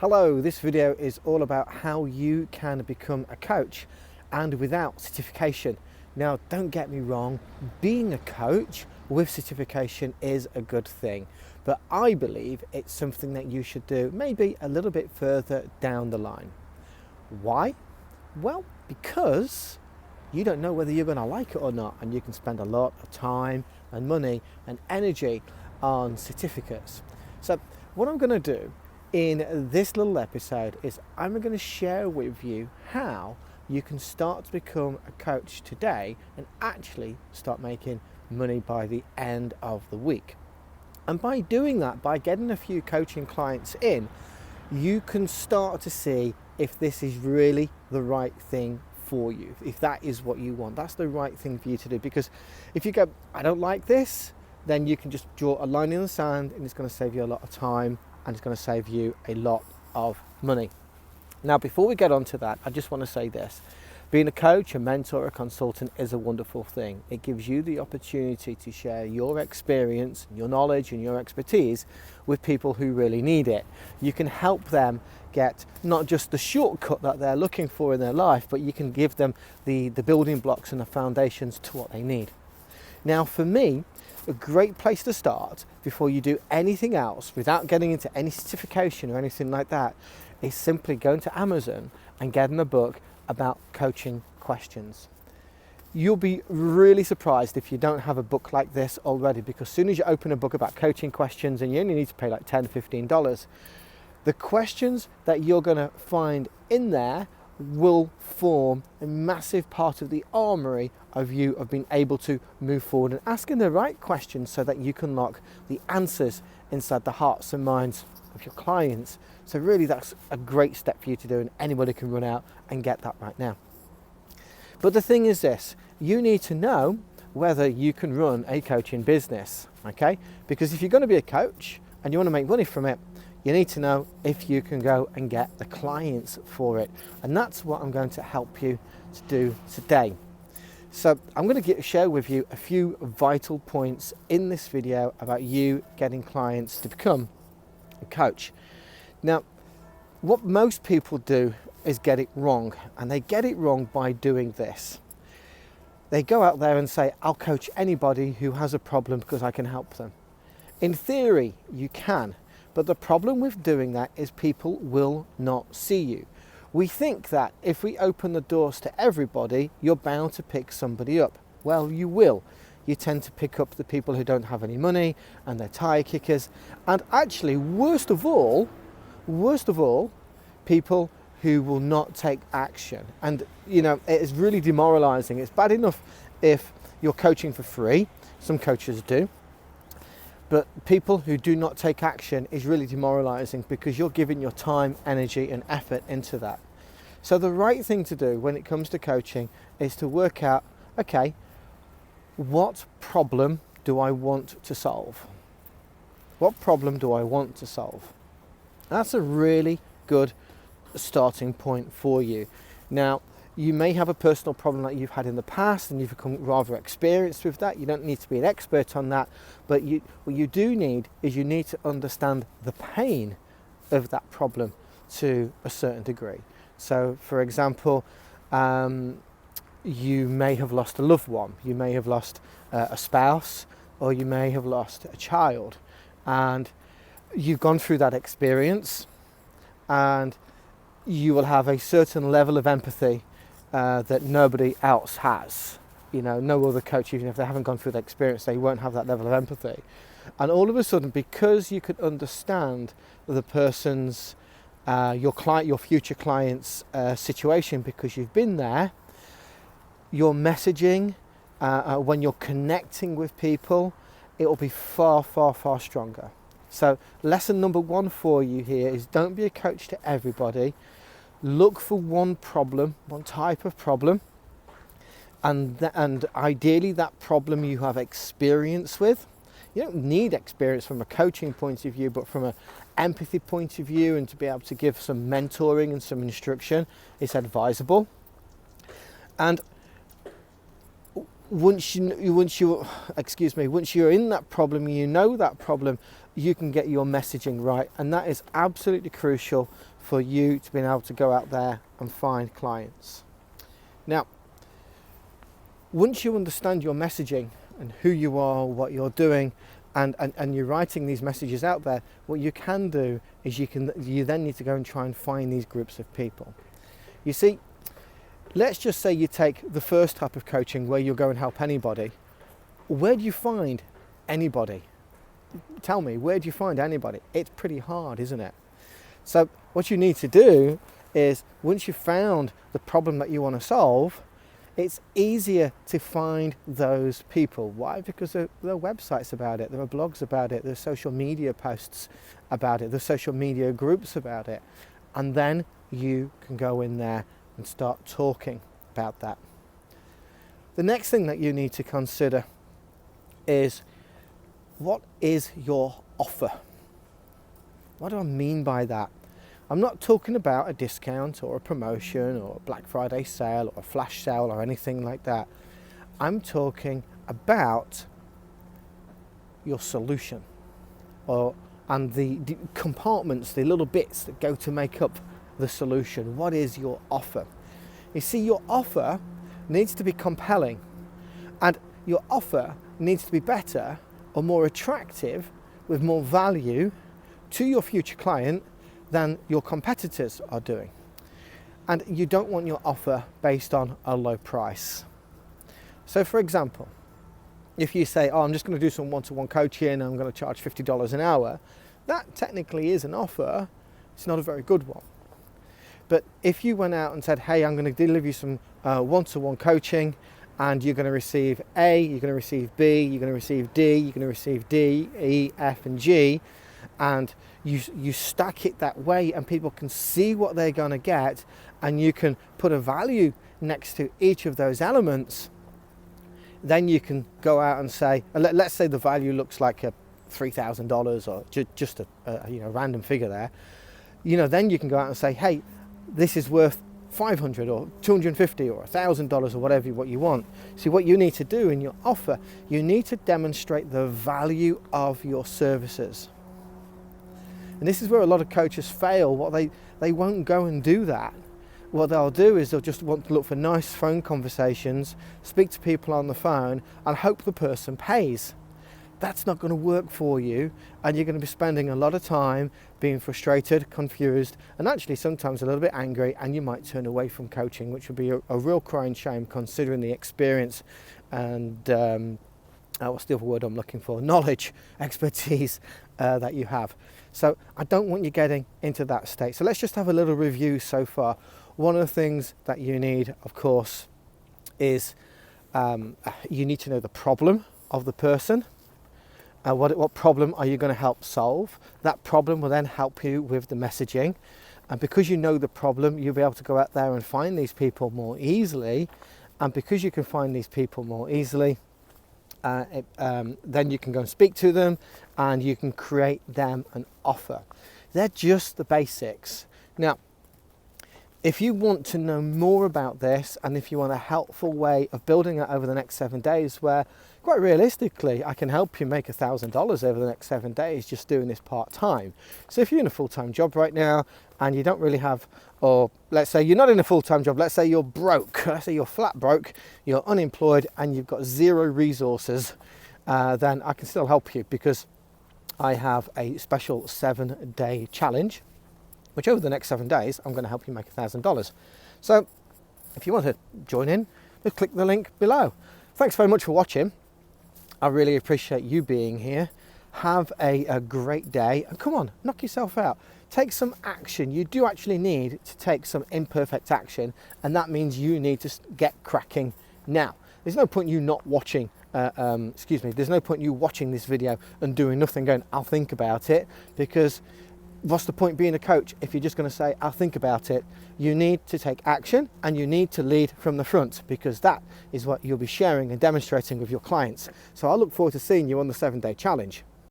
Hello, this video is all about how you can become a coach and without certification. Now, don't get me wrong, being a coach with certification is a good thing, but I believe it's something that you should do maybe a little bit further down the line. Why? Well, because you don't know whether you're going to like it or not, and you can spend a lot of time and money and energy on certificates. So what I'm going to do in this little episode is I'm going to share with you how you can start to become a coach today and actually start making money by the end of the week. And by doing that, by getting a few coaching clients in, you can start to see if this is really the right thing for you, if that is what you want. That's the right thing for you to do, because if you go, I don't like this, then you can just draw a line in the sand and it's going to save you a lot of time and it's going to save you a lot of money. Now, before we get on to that, I just want to say this. Being a coach, a mentor, a consultant is a wonderful thing. It gives you the opportunity to share your experience, your knowledge and your expertise with people who really need it. You can help them get not just the shortcut that they're looking for in their life, but you can give them the building blocks and the foundations to what they need. Now, for me, a great place to start before you do anything else, without getting into any certification or anything like that, is simply going to Amazon and getting a book about coaching questions. You'll be really surprised if you don't have a book like this already, because as soon as you open a book about coaching questions, and you only need to pay like $10, $15, the questions that you're going to find in there will form a massive part of the armory of you of being able to move forward and asking the right questions so that you can lock the answers inside the hearts and minds of your clients. So really, that's a great step for you to do, and anybody can run out and get that right now. But the thing is this, you need to know whether you can run a coaching business, okay? Because if you're going to be a coach and you want to make money from it, you need to know if you can go and get the clients for it. And that's what I'm going to help you to do today. So I'm going to share with you a few vital points in this video about you getting clients to become a coach. Now, what most people do is get it wrong, and they get it wrong by doing this. They go out there and say, I'll coach anybody who has a problem because I can help them. In theory, you can. But the problem with doing that is people will not see you. We think that if we open the doors to everybody, you're bound to pick somebody up. Well, you will. You tend to pick up the people who don't have any money and they're tire kickers. And actually, worst of all, people who will not take action. And, you know, it is really demoralizing. It's bad enough if you're coaching for free. Some coaches do. But people who do not take action is really demoralizing, because you're giving your time, energy and effort into that. So the right thing to do when it comes to coaching is to work out, okay, what problem do I want to solve? What problem do I want to solve? That's a really good starting point for you. Now, you may have a personal problem that you've had in the past and you've become rather experienced with that. You don't need to be an expert on that, but what you do need is you need to understand the pain of that problem to a certain degree. So, for example, you may have lost a loved one, you may have lost a spouse, or you may have lost a child, and you've gone through that experience, and you will have a certain level of empathy that nobody else has. You know, no other coach, even if they haven't gone through the experience, they won't have that level of empathy. And all of a sudden, because you could understand the person's, your future client's situation, because you've been there, your messaging, when you're connecting with people, it will be far, far, far stronger. So lesson number one for you here is, don't be a coach to everybody. Look for one problem, one type of problem, and ideally that problem you have experience with. You don't need experience from a coaching point of view, but from an empathy point of view, and to be able to give some mentoring and some instruction is advisable. And once you're in that problem, you know that problem, you can get your messaging right, and that is absolutely crucial for you to be able to go out there and find clients. Now, once you understand your messaging and who you are, what you're doing, and you're writing these messages out there, what you can do is you then need to go and try and find these groups of people. You see, let's just say you take the first type of coaching where you'll go and help anybody. Where do you find anybody? Tell me, where do you find anybody? It's pretty hard, isn't it? So what you need to do is, once you've found the problem that you want to solve, it's easier to find those people. Why? Because there are websites about it, there are blogs about it, there are social media posts about it, there are social media groups about it. And then you can go in there and start talking about that. The next thing that you need to consider is, what is your offer? What do I mean by that? I'm not talking about a discount or a promotion or a Black Friday sale or a flash sale or anything like that. I'm talking about your solution, and the compartments, the little bits that go to make up the solution. What is your offer? You see, your offer needs to be compelling, and your offer needs to be better or more attractive, with more value to your future client than your competitors are doing. And you don't want your offer based on a low price. So for example, if you say, I'm just going to do some one-to-one coaching and I'm going to charge $50 an hour, that technically is an offer. It's not a very good one. But if you went out and said, hey, I'm going to deliver you some one-to-one coaching, and you're going to receive A, you're going to receive B, you're going to receive D, you're going to receive D, E, F and G, and you stack it that way, and people can see what they're going to get, and you can put a value next to each of those elements, then you can go out and say, let's say the value looks like a $3,000 or just a random figure there. Then you can go out and say, hey, this is worth $500 or $250 or $1,000 or whatever what you want. See, what you need to do in your offer, you need to demonstrate the value of your services. And this is where a lot of coaches fail. They won't go and do that. What they'll do is they'll just want to look for nice phone conversations, speak to people on the phone, and hope the person pays. That's not going to work for you, and you're going to be spending a lot of time being frustrated, confused, and actually sometimes a little bit angry, and you might turn away from coaching, which would be a real crying shame considering the experience and what's the other word I'm looking for? Knowledge, expertise that you have. So I don't want you getting into that state. So let's just have a little review so far. One of the things that you need, of course, is you need to know the problem of the person. What problem are you going to help solve? That problem will then help you with the messaging. And because you know the problem, you'll be able to go out there and find these people more easily. And because you can find these people more easily, then you can go and speak to them, and you can create them an offer. They're just the basics. Now, if you want to know more about this, and if you want a helpful way of building it over the next 7 days, where quite realistically I can help you make $1,000 over the next 7 days just doing this part-time. So if you're in a full-time job right now and you don't really have, or let's say you're not in a full-time job, let's say you're broke, let's say you're flat broke, you're unemployed and you've got zero resources, then I can still help you, because I have a special 7-day challenge, which over the next 7 days, I'm going to help you make $1,000. So if you want to join in, just click the link below. Thanks very much for watching. I really appreciate you being here. Have a great day, and come on, knock yourself out. Take some action. You do actually need to take some imperfect action, and that means you need to get cracking now. There's no point you not watching, there's no point you watching this video and doing nothing, going, I'll think about it, because what's the point being a coach if you're just going to say, I'll think about it? You need to take action, and you need to lead from the front, because that is what you'll be sharing and demonstrating with your clients. So I look forward to seeing you on the 7-day challenge.